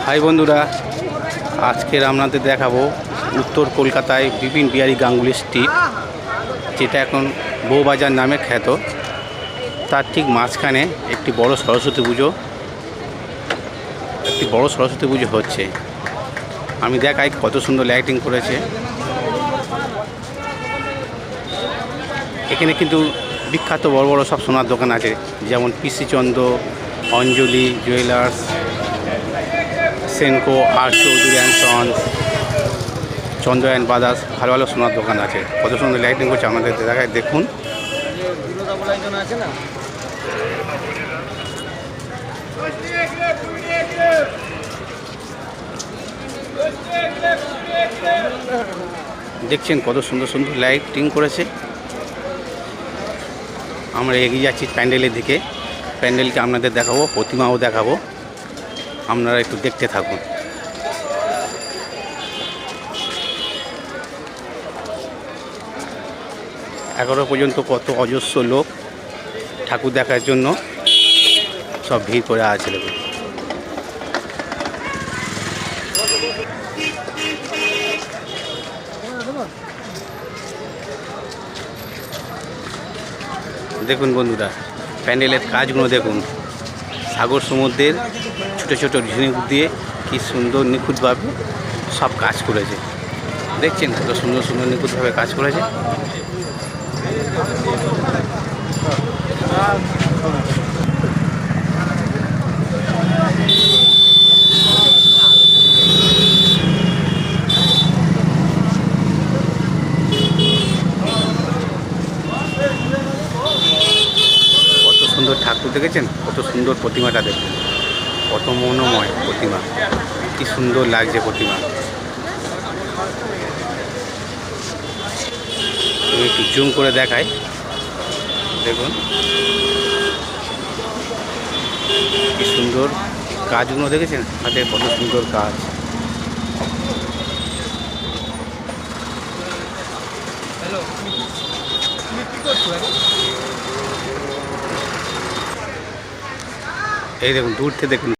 High বন্ধুরা, আজকের আপনাদের দেখাবো উত্তর কলকাতায় বিপিন বিহারী গাঙ্গুলি স্ট্রিট, যেটা এখন বউবাজার নামে খ্যাত। তার ঠিক মাঝখানে একটি বড় সরস্বতী পুজো হচ্ছে। আমি দেখাই কত সুন্দর লাইটিং করেছে। এখানে কিন্তু বিখ্যাত বড় বড় সব সোনার দোকান আছে, যেমন পিসি চন্দ্র, অঞ্জলি জুয়েলার্স, সেনকো, আর Chowdhury and sons, Chandra and brothers, ভালো ভালো সোনার দোকান আছে। কত সুন্দর লাইটিং করছে আমাদের দেখায়, দেখুন। দেখছেন কত সুন্দর সুন্দর লাইটিং করেছে। আমরা এগিয়ে যাচ্ছি প্যান্ডেলের দিকে। প্যান্ডেলকে আপনাদের দেখাবো, প্রতিমাও দেখাবো, আপনারা একটু দেখতে থাকুন। এগারো পর্যন্ত কত অজস্র লোক ঠাকুর দেখার জন্য সব ভিড় করে আছে। দেখুন বন্ধুরা, প্যান্ডেলের কাজগুলো দেখুন। সাগর সমুদ্রের ছোটো ছোটো ঝিনুক দিয়ে কি সুন্দর নিখুঁতভাবে সব কাজ করেছে। দেখছেন কত সুন্দর সুন্দর নিখুঁতভাবে কাজ করেছে। কত সুন্দর ঠাকুর দেখেছেন, কত সুন্দর প্রতিমাটা দেখুন, কত মনোময় প্রতিমা, কি সুন্দর লাগছে প্রতিমা। আমি একটু জুম করে দেখাই, দেখুন কি সুন্দর কাজগুলো দেখেছেন, হাতের কত সুন্দর কাজ। এই দেখুন, দূর থেকে দেখুন।